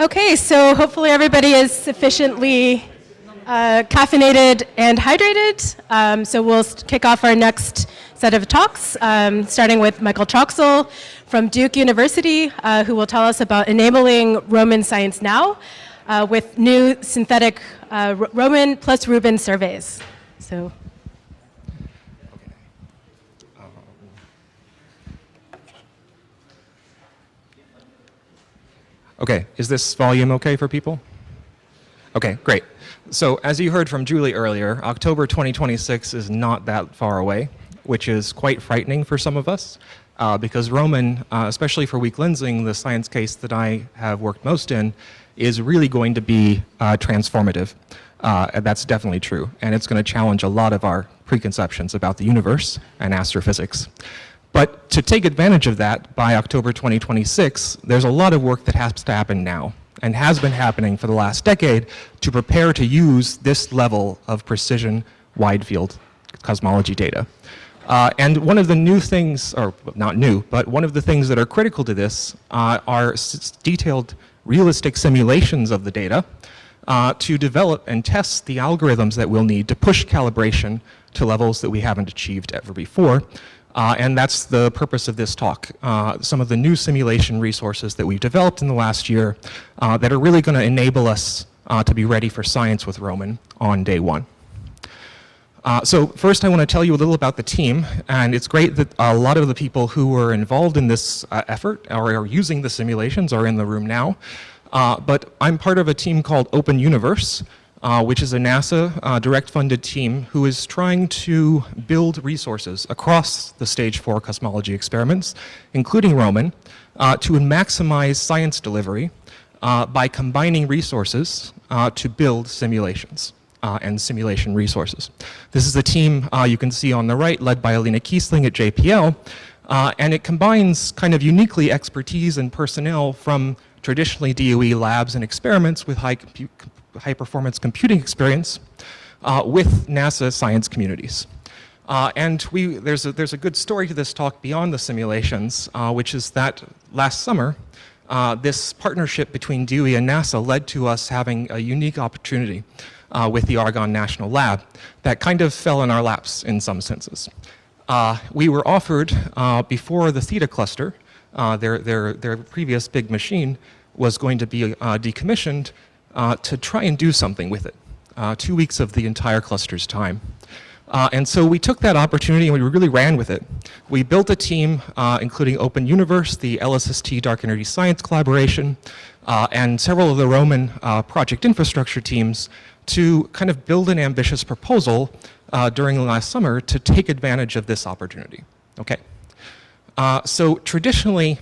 Okay, so hopefully everybody is sufficiently caffeinated and hydrated. So we'll kick off our next set of talks, starting with Michael Troxel from Duke University, who will tell us about enabling Roman science now with new synthetic Roman plus Rubin surveys. So. Okay, is this volume okay for people? Okay, great. So as you heard from Julie earlier, October 2026 is not that far away, which is quite frightening for some of us, because Roman, especially for weak lensing, the science case that I have worked most in, is really going to be transformative. And that's definitely true, and it's going to challenge a lot of our preconceptions about the universe and astrophysics. But to take advantage of that, by October 2026, there's a lot of work that has to happen now, and has been happening for the last decade, to prepare to use this level of precision wide field cosmology data. And one of the new things, or not new, but one of the things that are critical to this are detailed realistic simulations of the data to develop and test the algorithms that we'll need to push calibration to levels that we haven't achieved ever before. And that's the purpose of this talk. Some of the new simulation resources that we've developed in the last year that are really going to enable us to be ready for science with Roman on day one. So first I want to tell you a little about the team, and it's great that a lot of the people who were involved in this effort or are using the simulations are in the room now. But I'm part of a team called Open Universe, which is a NASA direct-funded team who is trying to build resources across the stage 4 cosmology experiments, including Roman, to maximize science delivery by combining resources to build simulations and simulation resources. This is a team you can see on the right, led by Alina Kiesling at JPL, and it combines kind of uniquely expertise and personnel from traditionally DOE labs and experiments with high-performance computing experience with NASA science communities. And there's a good story to this talk beyond the simulations, which is that last summer, this partnership between DOE and NASA led to us having a unique opportunity with the Argonne National Lab that kind of fell in our laps in some senses. We were offered, before the Theta cluster, their previous big machine was going to be decommissioned, to try and do something with it, 2 weeks of the entire cluster's time. And so we took that opportunity and we really ran with it. We built a team, including Open Universe, the LSST Dark Energy Science Collaboration, and several of the Roman project infrastructure teams to kind of build an ambitious proposal during the last summer to take advantage of this opportunity. Okay. So traditionally,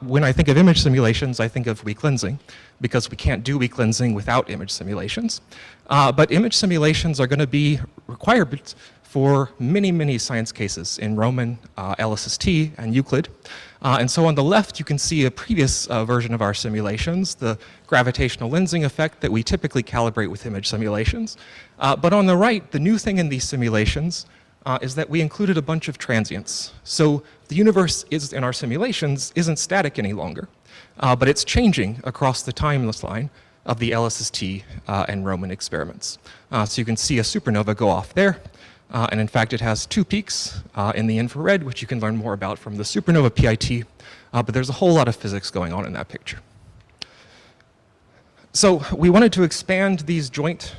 when I think of image simulations, I think of weak lensing, because we can't do weak lensing without image simulations. But image simulations are going to be required for many, many science cases in Roman, LSST, and Euclid. And so on the left, you can see a previous version of our simulations, the gravitational lensing effect that we typically calibrate with image simulations. But on the right, the new thing in these simulations is that we included a bunch of transients. So the universe in our simulations isn't static any longer, but it's changing across the timeless line of the LSST and Roman experiments. So you can see a supernova go off there, and in fact it has 2 peaks in the infrared, which you can learn more about from the supernova PIT, but there's a whole lot of physics going on in that picture. So we wanted to expand these joint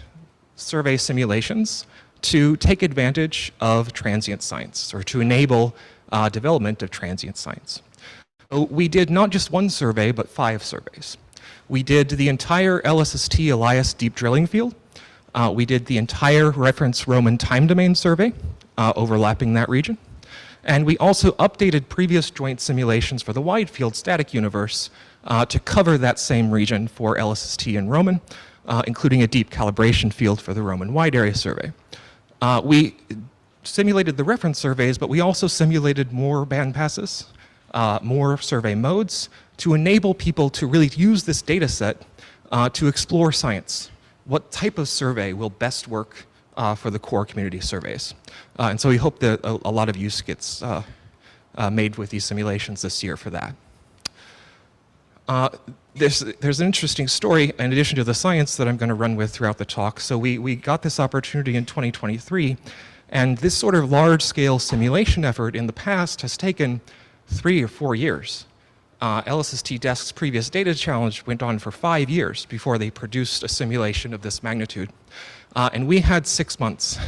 survey simulations to take advantage of transient science, or to enable development of transient science. So we did not just 1 survey, but 5 surveys. We did the entire LSST Elias deep drilling field. We did the entire reference Roman time domain survey, overlapping that region. And we also updated previous joint simulations for the wide field static universe to cover that same region for LSST and Roman, including a deep calibration field for the Roman wide area survey. We simulated the reference surveys, but we also simulated more band passes, more survey modes, to enable people to really use this data set to explore science. What type of survey will best work for the core community surveys? And so we hope that a lot of use gets made with these simulations this year for that. there's an interesting story in addition to the science that I'm going to run with throughout the talk. So we got this opportunity in 2023, and this sort of large-scale simulation effort in the past has taken 3 or 4 years. LSST Desk's previous data challenge went on for 5 years before they produced a simulation of this magnitude. And we had 6 months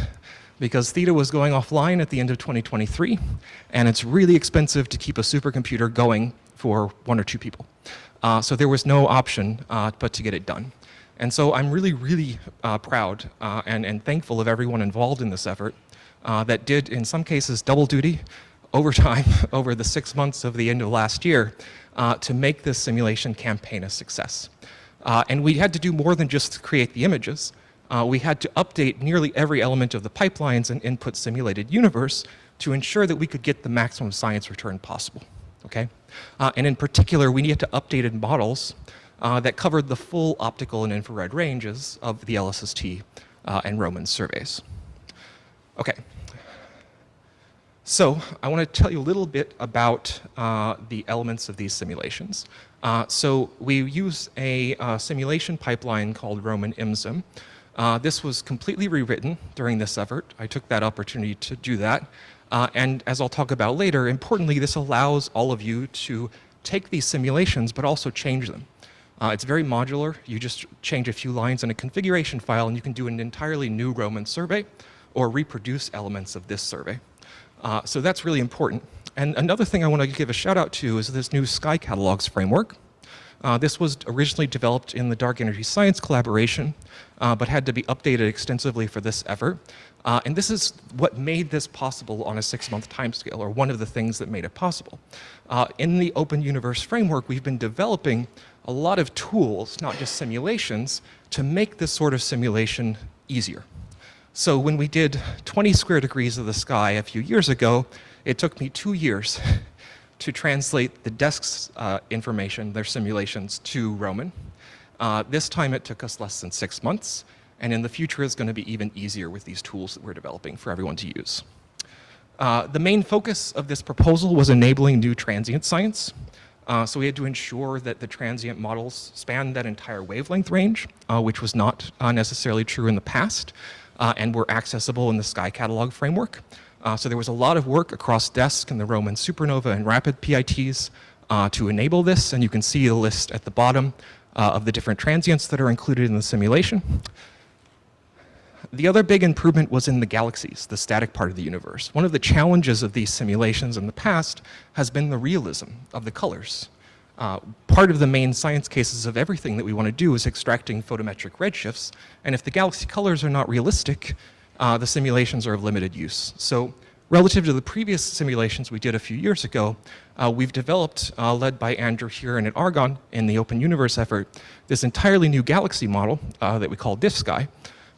because Theta was going offline at the end of 2023, and it's really expensive to keep a supercomputer going for 1 or 2 people. So there was no option but to get it done. And so I'm really, really proud and thankful of everyone involved in this effort that did, in some cases, double duty overtime over the 6 months of the end of last year to make this simulation campaign a success. And we had to do more than just create the images. We had to update nearly every element of the pipelines and input simulated universe to ensure that we could get the maximum science return possible. Okay? And in particular, we needed to updated models that covered the full optical and infrared ranges of the LSST and Roman surveys. Okay. So I want to tell you a little bit about the elements of these simulations. So we use a simulation pipeline called Roman IMSIM. This was completely rewritten during this effort. I took that opportunity to do that. And as I'll talk about later, importantly, this allows all of you to take these simulations but also change them. It's very modular. You just change a few lines in a configuration file and you can do an entirely new Roman survey or reproduce elements of this survey. So that's really important. And another thing I want to give a shout out to is this new Sky Catalogs framework. This was originally developed in the Dark Energy Science collaboration, but had to be updated extensively for this effort. And this is what made this possible on a 6-month timescale, or one of the things that made it possible. In the Open Universe framework, we've been developing a lot of tools, not just simulations, to make this sort of simulation easier. So when we did 20 square degrees of the sky a few years ago, it took me 2 years to translate the desk's information, their simulations, to Roman. This time it took us less than 6 months, and in the future it's going to be even easier with these tools that we're developing for everyone to use. The main focus of this proposal was enabling new transient science. So we had to ensure that the transient models spanned that entire wavelength range, which was not necessarily true in the past, and were accessible in the Sky Catalog framework. So there was a lot of work across DESK and the Roman supernova and rapid PITs to enable this, and you can see the list at the bottom of the different transients that are included in the simulation. The other big improvement was in the galaxies, the static part of the universe. One of the challenges of these simulations in the past has been the realism of the colors. Part of the main science cases of everything that we want to do is extracting photometric redshifts, and if the galaxy colors are not realistic, the simulations are of limited use. So relative to the previous simulations we did a few years ago, we've developed, led by Andrew Huron at Argonne in the Open Universe effort, this entirely new galaxy model that we call DiffSky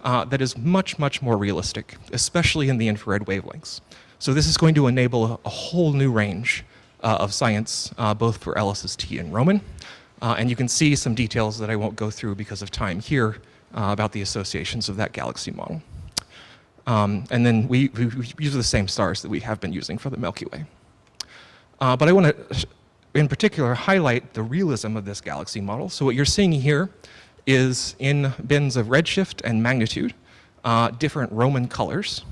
that is much, much more realistic, especially in the infrared wavelengths. So this is going to enable a whole new range of science, both for LSST and Roman. And you can see some details that I won't go through because of time here about the associations of that galaxy model. And then we use the same stars that we have been using for the Milky Way. But I want to, in particular, highlight the realism of this galaxy model. So what you're seeing here is in bins of redshift and magnitude, different Roman colors.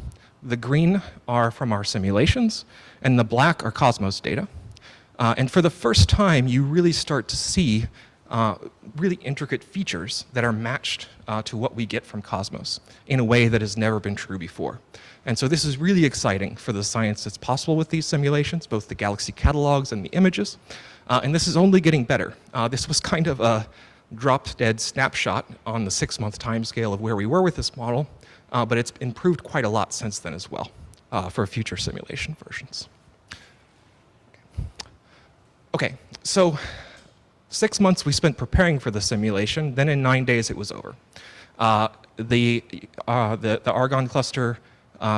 The green are from our simulations, and the black are Cosmos data. And for the first time, you really start to see really intricate features that are matched to what we get from Cosmos in a way that has never been true before. And so this is really exciting for the science that's possible with these simulations, both the galaxy catalogs and the images. And this is only getting better. This was kind of a drop-dead snapshot on the 6-month timescale of where we were with this model, but it's improved quite a lot since then as well for future simulation versions. Okay, so 6 months we spent preparing for the simulation, then in 9 days it was over. The Argonne cluster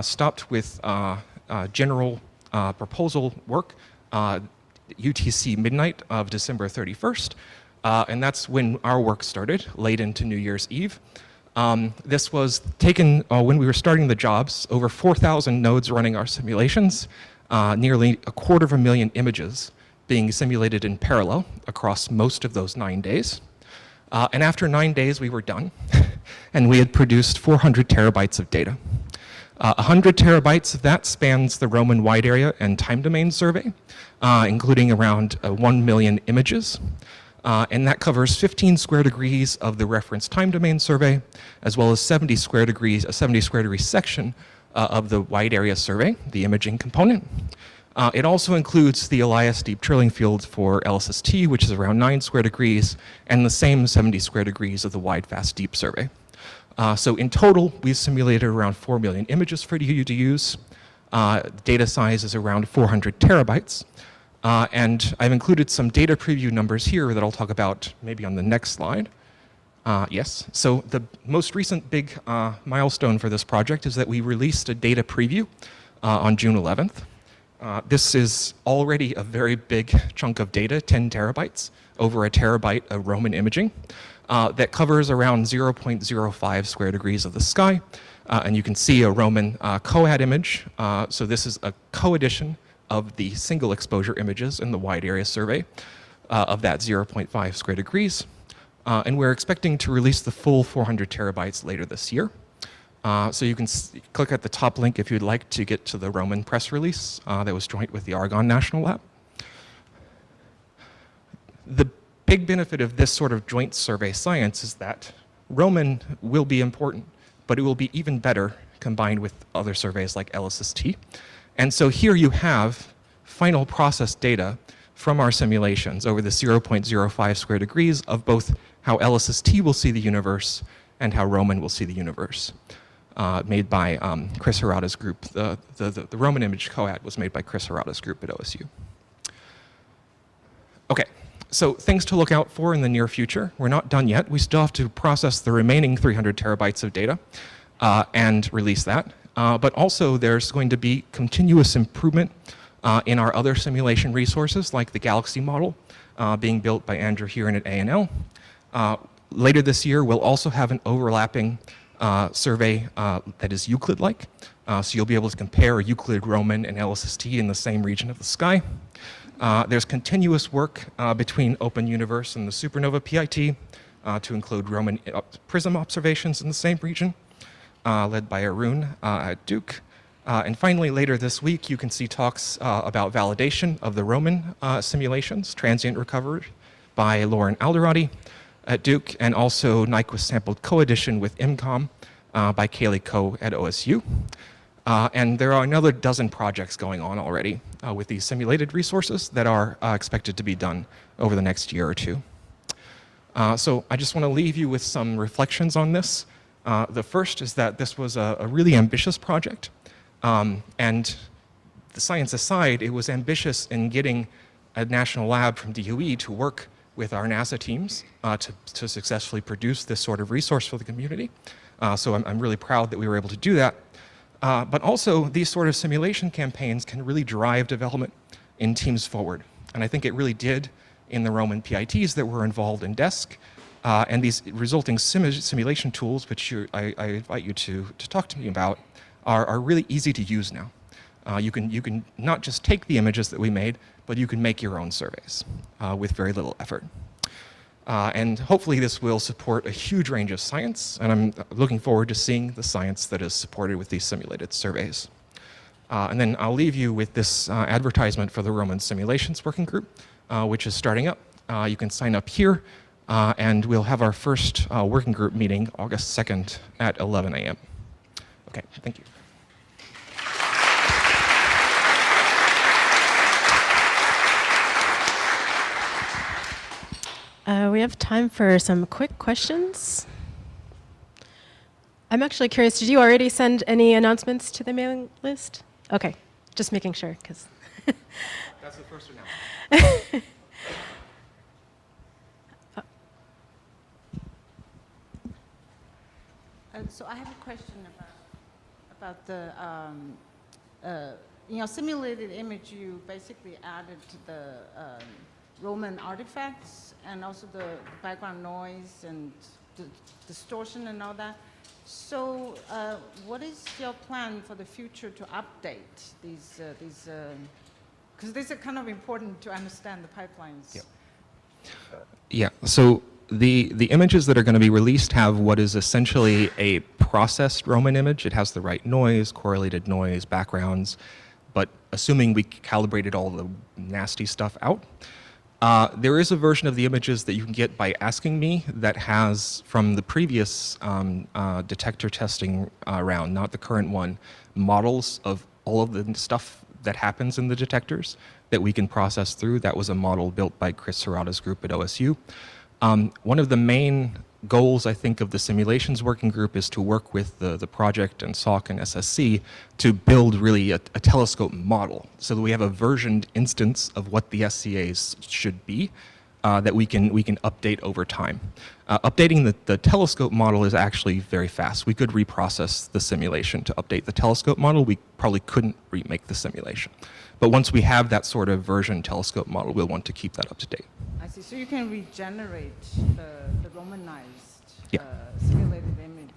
stopped with general proposal work UTC midnight of December 31st, and that's when our work started, late into New Year's Eve. This was taken when we were starting the jobs, over 4,000 nodes running our simulations, nearly 250,000 images, being simulated in parallel across most of those 9 days. And after 9 days, we were done, and we had produced 400 terabytes of data. 100 terabytes of that spans the Roman wide area and time domain survey, including around 1 million images. And that covers 15 square degrees of the reference time domain survey, as well as 70 square degrees, a 70 square degree section of the wide area survey, the imaging component. It also includes the Elias Deep Drilling Field for LSST, which is around 9 square degrees, and the same 70 square degrees of the Wide Fast Deep survey. So in total, we've simulated around 4 million images for you to use. Data size is around 400 terabytes. And I've included some data preview numbers here that I'll talk about maybe on the next slide. Yes, so the most recent big milestone for this project is that we released a data preview on June 11th. This is already a very big chunk of data, 10 terabytes, over a terabyte of Roman imaging, that covers around 0.05 square degrees of the sky. And you can see a Roman COAD image. So this is a co-edition of the single exposure images in the wide area survey of that 0.5 square degrees. And we're expecting to release the full 400 terabytes later this year. So you can click at the top link if you'd like to get to the Roman press release that was joint with the Argonne National Lab. The big benefit of this sort of joint survey science is that Roman will be important, but it will be even better combined with other surveys like LSST. And so here you have final process data from our simulations over the 0.05 square degrees of both how LSST will see the universe and how Roman will see the universe, made by Chris Harada's group. The Roman image COAD was made by Chris Harada's group at OSU. Okay, so things to look out for in the near future. We're not done yet. We still have to process the remaining 300 terabytes of data and release that. But also there's going to be continuous improvement in our other simulation resources, like the Galaxy model being built by Andrew Heron at A&L. Later this year, we'll also have an overlapping survey that is Euclid-like. So you'll be able to compare Euclid, Roman, and LSST in the same region of the sky. There's continuous work between Open Universe and the Supernova PIT to include Roman prism observations in the same region, led by Arun at Duke. And finally, later this week, you can see talks about validation of the Roman simulations, transient recovery by Lauren Alderati at Duke, and also Nyquist sampled co-edition with IMCOM by Kaylee Koh at OSU. And there are another dozen projects going on already with these simulated resources that are expected to be done over the next year or two. So I just want to leave you with some reflections on this. The first is that this was a really ambitious project. And the science aside, it was ambitious in getting a national lab from DOE to work with our NASA teams to successfully produce this sort of resource for the community. So I'm really proud that we were able to do that. But also, these sort of simulation campaigns can really drive development in teams forward. And I think it really did in the Roman PITs that were involved in DESC. And these resulting simulation tools, which I invite you to talk to me about, are really easy to use now. You can not just take the images that we made, but you can make your own surveys with very little effort. And hopefully this will support a huge range of science, and I'm looking forward to seeing the science that is supported with these simulated surveys. And then I'll leave you with this advertisement for the Roman Simulations Working Group, which is starting up. You can sign up here, and we'll have our first working group meeting August 2nd at 11 a.m. Okay, thank you. We have time for some quick questions. I'm actually curious, did you already send any announcements to the mailing list? Okay, just making sure, because... That's the first announcement. So I have a question about the simulated image. You basically added to the Roman artifacts and also the background noise and the distortion and all that. So what is your plan for the future to update these Because these are kind of important to understand the pipelines. Yep. Yeah, so the images that are going to be released have what is essentially a processed Roman image. It has the right noise, correlated noise, backgrounds, but assuming we calibrated all the nasty stuff out. There is a version of the images that you can get by asking me that has, from the previous detector testing round, not the current one, models of all of the stuff that happens in the detectors that we can process through. That was a model built by Chris Serrata's group at OSU. One of the main goals, I think, of the simulations working group is to work with the project and SOC and SSC to build really a telescope model so that we have a versioned instance of what the SCAs should be that we can update over time. Updating the telescope model is actually very fast. We could reprocess the simulation to update the telescope model. We probably couldn't remake the simulation. But once we have that sort of version telescope model, we'll want to keep that up to date. I see. So you can regenerate the Romanized Yeah. simulated image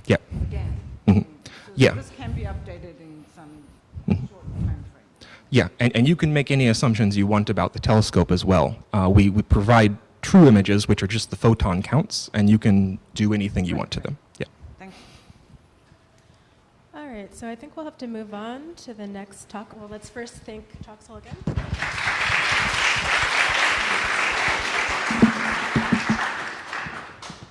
Yeah. again. Mhm. So Yeah. this can be updated in some short time frame. Yeah, and you can make any assumptions you want about the telescope as well. We provide true images, which are just the photon counts, and you can do anything you want to them. Yeah. Thank you. All right, so I think we'll have to move on to the next talk. Well, let's first thank Troxel again.